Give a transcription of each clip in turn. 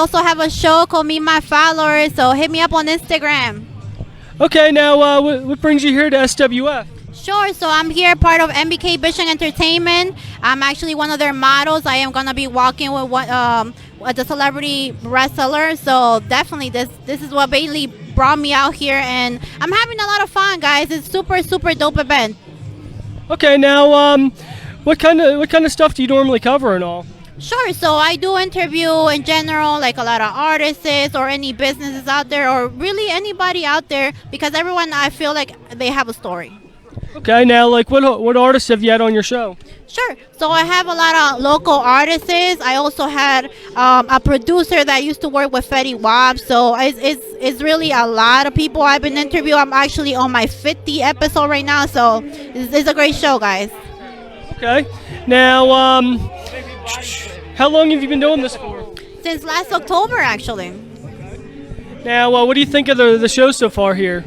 also have a show called Meet My Followers, so hit me up on Instagram. Okay, now what brings you here to SWF? Sure, so I'm here part of MBK Bishing Entertainment. I'm actually one of their models. I am going to be walking with the celebrity wrestler, so definitely this is what basically brought me out here, and I'm having a lot of fun, guys. It's super dope event. Okay, now what kind of stuff do you normally cover and all? Sure, so I do interview in general, like a lot of artists or any businesses out there, or really anybody out there, because everyone, I feel like they have a story. Okay, now like what artists have you had on your show? Sure. So I have a lot of local artists. I also had a producer that used to work with Fetty Wap. So it's really a lot of people I've been interviewing. I'm actually on my 50th episode right now. So it's a great show, guys. Okay. Now, how long have you been doing this for? Since last October, actually. Now, what do you think of the show so far here?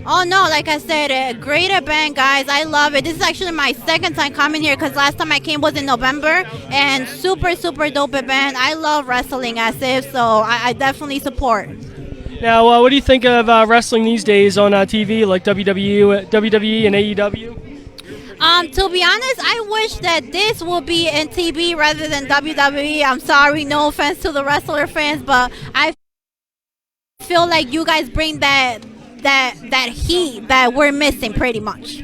Oh no, like I said, a great event, guys. I love it. This is actually my second time coming here because last time I came was in November, and super dope event. I love wrestling as if, so I definitely support. Now, what do you think of wrestling these days on TV, like WWE and AEW? To be honest, I wish that this will be in TV rather than WWE. I'm sorry, no offense to the wrestler fans, but I feel like you guys bring that heat that we're missing pretty much.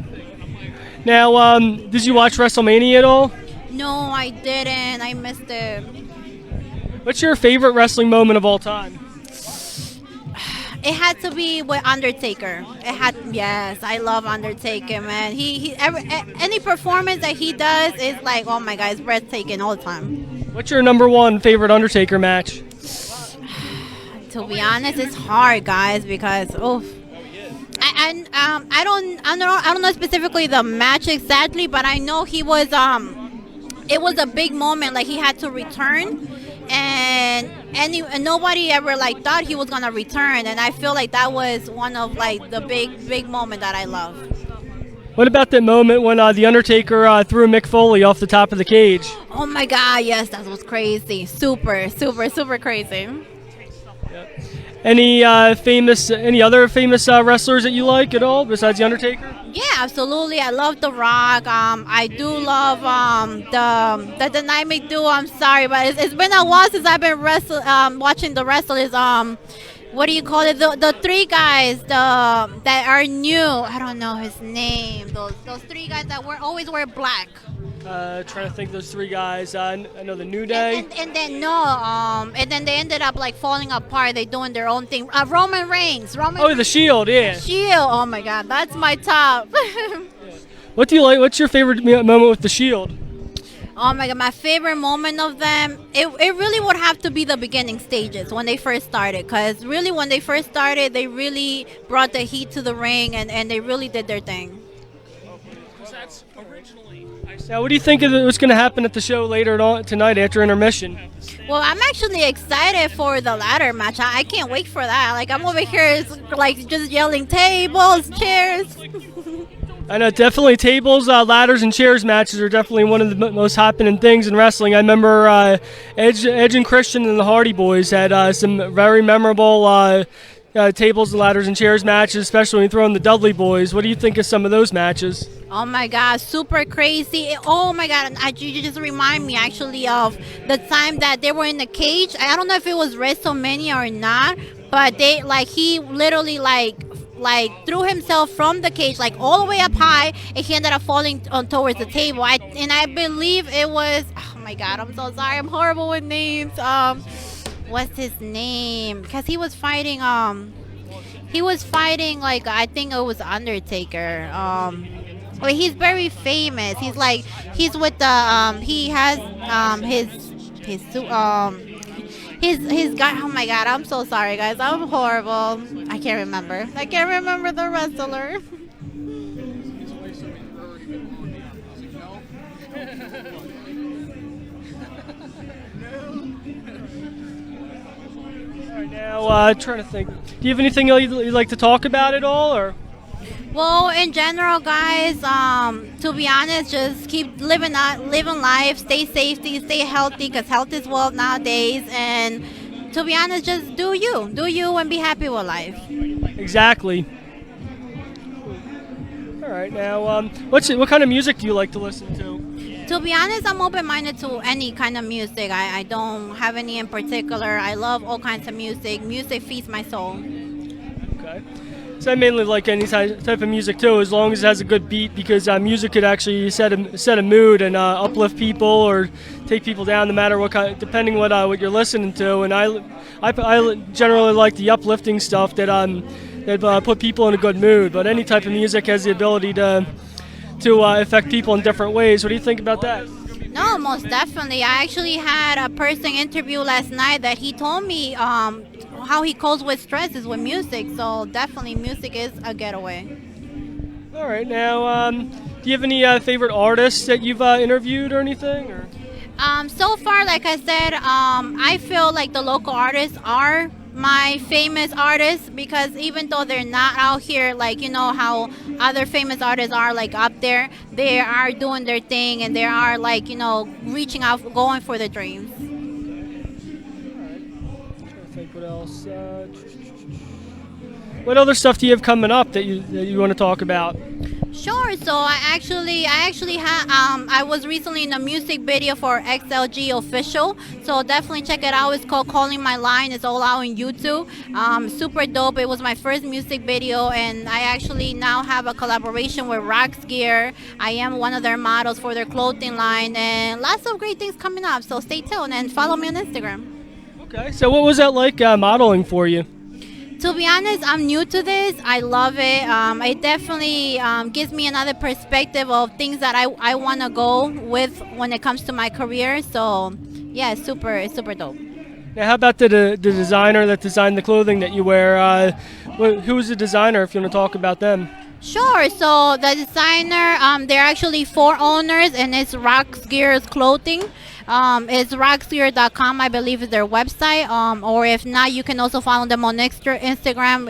Now, did you watch WrestleMania at all? No, I didn't. I missed it. What's your favorite wrestling moment of all time? It had to be with Undertaker. Yes, I love Undertaker, man. Any performance that he does is like, oh my God, it's breathtaking all the time. What's your number one favorite Undertaker match? To be honest, it's hard, guys, because I don't know specifically the match exactly, but I know he was it was a big moment, like he had to return, and nobody ever like thought he was gonna return, and I feel like that was one of like the big moment that I love. What about that moment when the Undertaker threw Mick Foley off the top of the cage? Oh my God, yes, that was crazy, super crazy. Any other famous wrestlers that you like at all besides the Undertaker? Yeah, absolutely. I love The Rock. I do love the dynamic duo. I'm sorry, but it's been a while since I've been watching the wrestlers. What do you call it? The three guys that are new. I don't know his name. Those three guys that always wear black. Trying to think those three guys. I know the New Day. And then they ended up like falling apart. They doing their own thing. Roman Reigns. The Shield, yeah. Shield. Oh my God, that's my top. What do you like? What's your favorite moment with the Shield? Oh my God, my favorite moment of them, it really would have to be the beginning stages when they first started. Because really when they first started, they really brought the heat to the ring and they really did their thing. Now, what do you think of what's going to happen at the show later tonight after intermission? Well, I'm actually excited for the ladder match. I can't wait for that. Like, I'm over here, like, just yelling tables, chairs. I know, definitely tables, ladders, and chairs matches are definitely one of the most happening things in wrestling. I remember Edge and Christian and the Hardy Boys had some very memorable tables, and ladders, and chairs matches, especially when you throw in the Dudley Boys. What do you think of some of those matches? Oh my God, super crazy. Oh my God, you just remind me actually of the time that they were in the cage. I don't know if it was WrestleMania or not, but he literally threw himself from the cage like all the way up high, and he ended up falling towards the table. I believe it was, oh my God, I'm so sorry, I'm horrible with names. What's his name? Because he was fighting like, I think it was Undertaker. Well, he's very famous. He's with the he has his guy. Oh my God, I'm so sorry, guys. I'm horrible. I can't remember the wrestler. Now, trying to think. Do you have anything you'd like to talk about at all, or? Well, in general, guys, to be honest, just keep living life, stay safety, stay healthy, because health is wealth nowadays, and to be honest, just do you, and be happy with life. Exactly. All right, now, what kind of music do you like to listen to? To be honest, I'm open-minded to any kind of music. I don't have any in particular. I love all kinds of music. Music feeds my soul. Okay. So I mainly like any type of music too, as long as it has a good beat, because music could actually set a mood and uplift people or take people down, no matter what kind, depending what you're listening to. And I generally like the uplifting stuff that put people in a good mood. But any type of music has the ability to affect people in different ways. What do you think about that? No, most definitely. I actually had a person interview last night that he told me how he copes with stress is with music. So definitely, music is a getaway. All right, now, do you have any favorite artists that you've interviewed or anything? Or? So far, like I said, I feel like the local artists are my famous artists, because even though they're not out here, like, you know how other famous artists are like up there, they are doing their thing, and they are, like, you know, reaching out, going for their dreams. I think what else? What other stuff do you have coming up that you want to talk about? Sure. So I actually had I was recently in a music video for XLG Official. So definitely check it out. It's called Calling My Line. It's all out on YouTube. Super dope. It was my first music video, and I actually now have a collaboration with Rocks Gear. I am one of their models for their clothing line, and lots of great things coming up. So stay tuned and follow me on Instagram. Okay. So what was that like modeling for you? To be honest, I'm new to this. I love it. It definitely gives me another perspective of things that I want to go with when it comes to my career. So, yeah, it's super dope. Now, how about the designer that designed the clothing that you wear? Who was the designer, if you want to talk about them? Sure. So the designer, they're actually four owners, and it's Rocks Gear's Clothing. It's rocksgear.com, I believe, is their website. Or if not, you can also follow them on Instagram.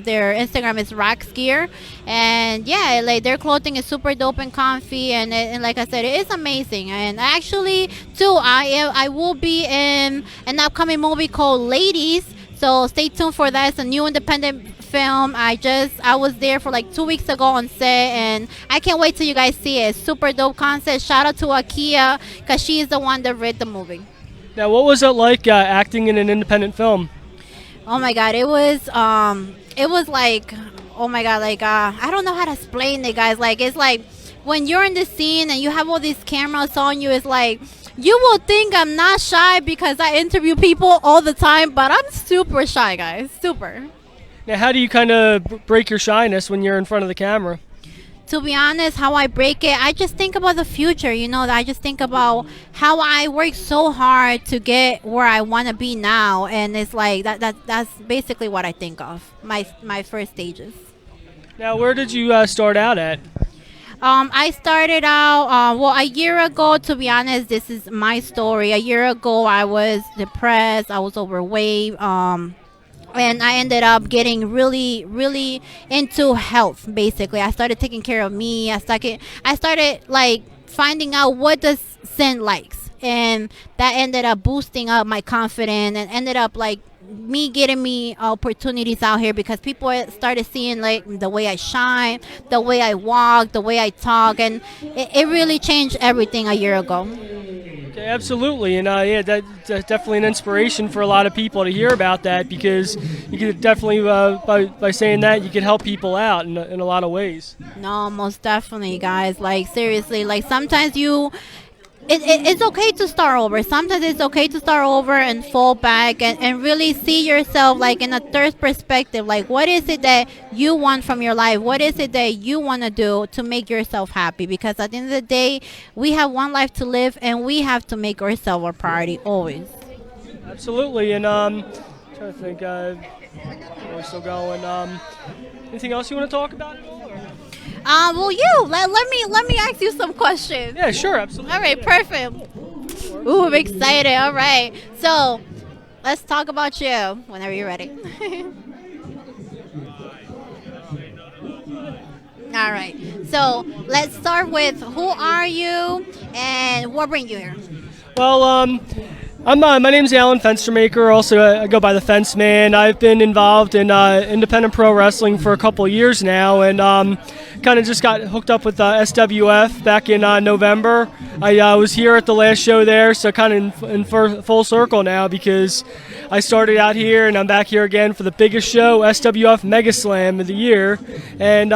Their Instagram is rocksgear, and yeah, like their clothing is super dope and comfy, and like I said, it is amazing. And actually, too, I will be in an upcoming movie called Ladies. So stay tuned for that. It's a new independent film. I was there for like 2 weeks ago on set, and I can't wait till you guys see it. Super dope concept. Shout out to Akia, because she is the one that read the movie. Now, what was it like acting in an independent film? Oh my god, it was like, oh my god, like I don't know how to explain it, guys. Like, it's like when you're in the scene and you have all these cameras on you, it's like you will think I'm not shy because I interview people all the time, but I'm super shy, guys. Super. Now, how do you kind of break your shyness when you're in front of the camera? To be honest, how I break it, I just think about the future. You know, I just think about how I work so hard to get where I want to be now, and it's like that's basically what I think of my first stages. Now, where did you start out at? I started out, well, a year ago, to be honest. This is my story. A year ago, I was depressed, I was overweight, and I ended up getting really, really into health, basically. I started taking care of me. I started like finding out what does Cyn likes. And that ended up boosting up my confidence, and ended up like me getting me opportunities out here, because people started seeing like the way I shine, the way I walk, the way I talk, and it really changed everything a year ago. Okay, absolutely, and yeah, that's definitely an inspiration for a lot of people to hear about that, because you could definitely by saying that you could help people out in a lot of ways. No, most definitely, guys. Like, seriously, like sometimes it's okay to start over. Sometimes it's okay to start over and fall back, and really see yourself like in a third perspective. Like, what is it that you want from your life? What is it that you want to do to make yourself happy? Because at the end of the day, we have one life to live, and we have to make ourselves a priority always. Absolutely, and trying to think, we're still going. Anything else you want to talk about at all? Or? Well, let me ask you some questions. Yeah, sure, absolutely. All right, perfect. Ooh, I'm excited. All right, so let's talk about you whenever you're ready. All right, so let's start with who are you and what bring you here? Well, My name's Alan Fenstermaker. Also, I go by the Fence Man. I've been involved in independent pro wrestling for a couple of years now, and kind of just got hooked up with SWF back in November. I was here at the last show there, so kind of in full circle now because I started out here and I'm back here again for the biggest show, SWF Mega Slam of the year, and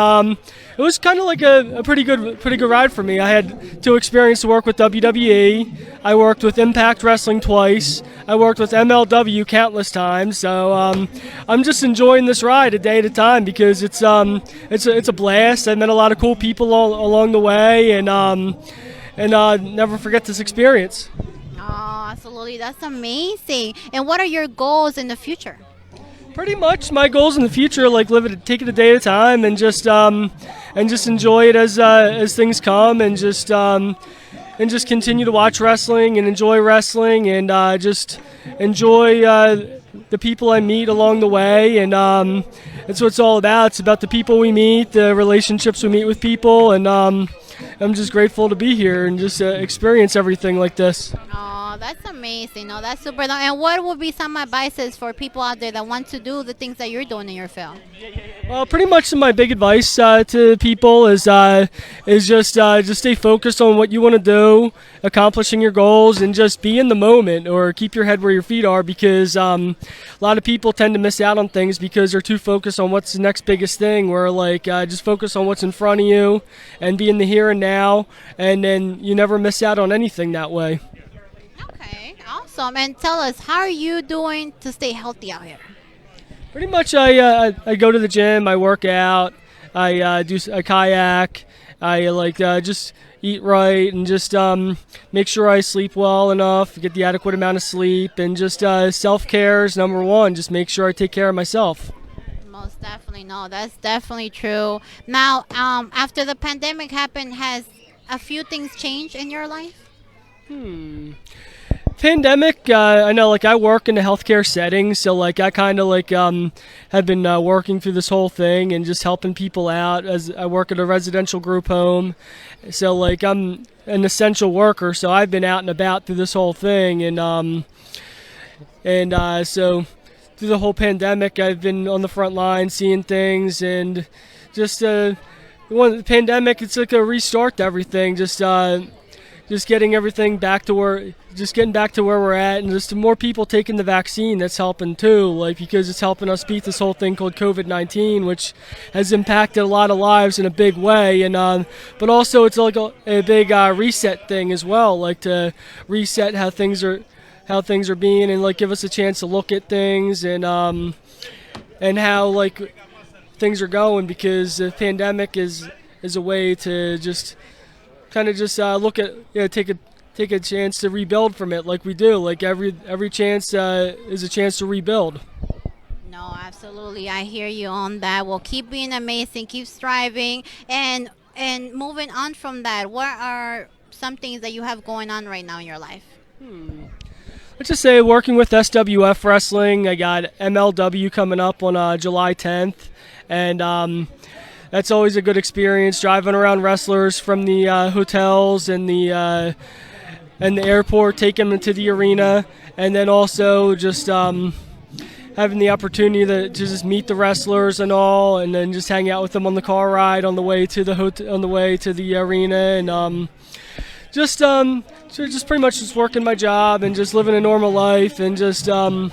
it was kind of like a pretty good ride for me. I had two experience to work with WWE. I worked with Impact Wrestling twice. I worked with MLW countless times. So I'm just enjoying this ride a day at a time because it's a blast. I met a lot of cool people along the way, and never forget this experience. Oh, absolutely. That's amazing. And what are your goals in the future? Pretty much, my goals in the future, like take it a day at a time, and just enjoy it as things come, and just continue to watch wrestling and enjoy wrestling, and just enjoy the people I meet along the way, and that's what it's all about. It's about the people we meet, the relationships we meet with people, and I'm just grateful to be here and just experience everything like this. Oh, that's amazing. No, that's super. And what would be some advices for people out there that want to do the things that you're doing in your field? Well, pretty much my big advice to people is just stay focused on what you want to do, accomplishing your goals, and just be in the moment, or keep your head where your feet are, because a lot of people tend to miss out on things because they're too focused on what's the next biggest thing, where just focus on what's in front of you and be in the here and now, and then you never miss out on anything that way. Okay, awesome. And tell us, how are you doing to stay healthy out here? Pretty much, I go to the gym, I work out, I kayak, I just eat right, and just make sure I sleep well enough, get the adequate amount of sleep, and just self-care is number one. Just make sure I take care of myself. Most definitely. No, that's definitely true. Now, after the pandemic happened, has a few things changed in your life? Pandemic, I know, I work in a healthcare setting, so I kind of have been working through this whole thing and just helping people out, as I work at a residential group home. So I'm an essential worker, so I've been out and about through this whole thing, and so through the whole pandemic, I've been on the front line seeing things, and just the pandemic, it's like a restart to everything. Just getting everything back to where, just getting back to where we're at, and just more people taking the vaccine, that's helping too, because it's helping us beat this whole thing called COVID-19, which has impacted a lot of lives in a big way, and but also it's like a big reset thing as well, to reset how things are being, and give us a chance to look at things, and how things are going, because the pandemic is a way to just kind of just look at, take a chance to rebuild from it, like we do. Every chance is a chance to rebuild. No, absolutely. I hear you on that. Well, keep being amazing, keep striving, and moving on from that. What are some things that you have going on right now in your life? Let's just say, working with SWF Wrestling, I got MLW coming up on July 10th, and that's always a good experience, driving around wrestlers from the hotels and the airport, taking them to the arena, and then also just having the opportunity to just meet the wrestlers and all, and then just hang out with them on the car ride on the way to the arena, and so just pretty much just working my job and just living a normal life, and just kind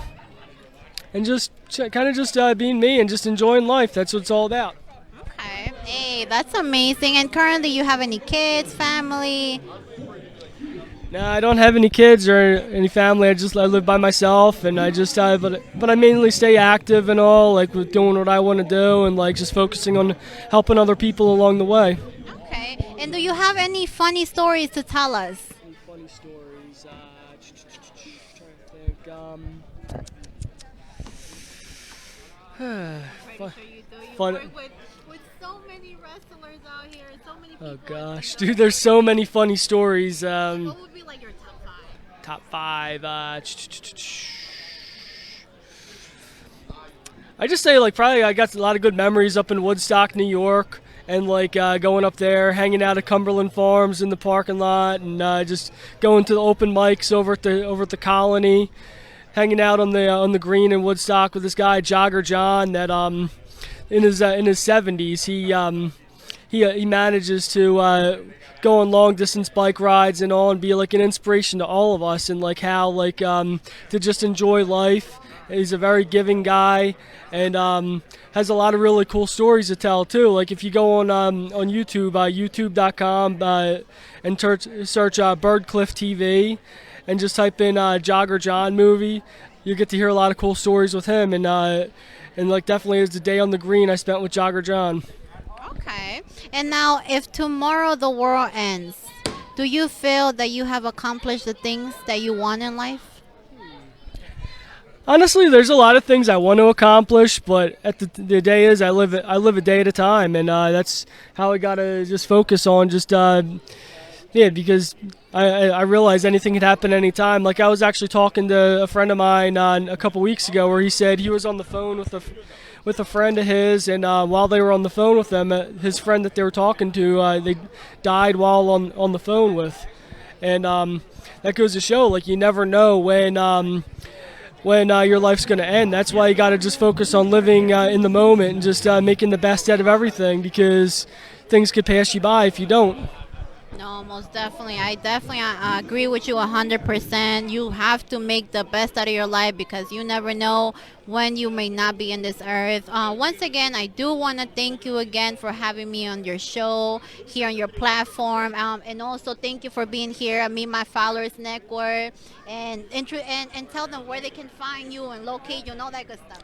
of just being me and just enjoying life. That's what it's all about. Okay. Hey, that's amazing. And currently, you have any kids, family? No, I don't have any kids or any family. I live by myself, and I just but I mainly stay active and all, with doing what I want to do, and just focusing on helping other people along the way. Okay. And do you have any funny stories to tell us? Any funny stories? Trying to think. Fun. With so many wrestlers out here, so many people. Oh gosh, dude, there's so many funny stories. What would be your top five? Top five. I just say probably I got a lot of good memories up in Woodstock, New York, and like going up there, hanging out at Cumberland Farms in the parking lot, and just going to the open mics over at the Colony, hanging out on the green in Woodstock with this guy Jogger John that in his 70s he manages to go on long distance bike rides and all, and be like an inspiration to all of us, and like how like to just enjoy life. He's a very giving guy, and has a lot of really cool stories to tell too. Like if you go on YouTube, youtube.com, and search Birdcliff TV, and just type in Jogger John movie, you get to hear a lot of cool stories with him, and like definitely is the day on the green I spent with Jogger John. Okay. And now, if tomorrow the world ends, do you feel that you have accomplished the things that you want in life? Honestly, there's a lot of things I want to accomplish, but at the day is I live a day at a time, and that's how I gotta just focus on just because I realize anything could happen anytime. Like I was actually talking to a friend of mine a couple weeks ago, where he said he was on the phone with a friend of his, and while they were on the phone with them, his friend that they were talking to, they died while on the phone with, and that goes to show like you never know when your life's going to end. That's why you got to just focus on living in the moment and just making the best out of everything, because things could pass you by if you don't. No, most definitely. I definitely agree with you 100%. You have to make the best out of your life, because you never know when you may not be in this earth. Once again, I do want to thank you again for having me on your show, here on your platform. And also thank you for being here at Meet My Followers Network, and tell them where they can find you and locate you and all that good stuff.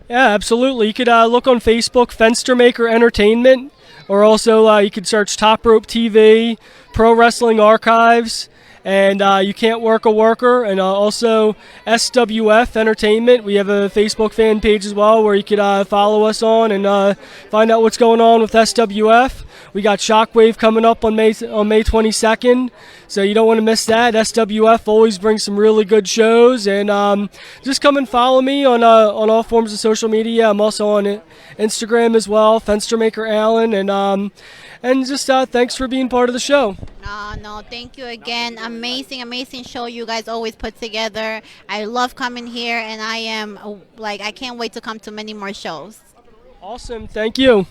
Yeah, absolutely. You could look on Facebook, Fenstermaker Entertainment, or also you could search Top Rope TV, Pro Wrestling Archives, and You Can't Work a Worker, and also SWF Entertainment. We have a Facebook fan page as well where you could follow us on and find out what's going on with SWF. We got Shockwave coming up on May 22nd, so you don't want to miss that. SWF always brings some really good shows, and just come and follow me on all forms of social media. I'm also on Instagram as well, Fenstermaker Allen, and just thanks for being part of the show. No, thank you again. Amazing, amazing show you guys always put together. I love coming here, and I can't wait to come to many more shows. Awesome, thank you.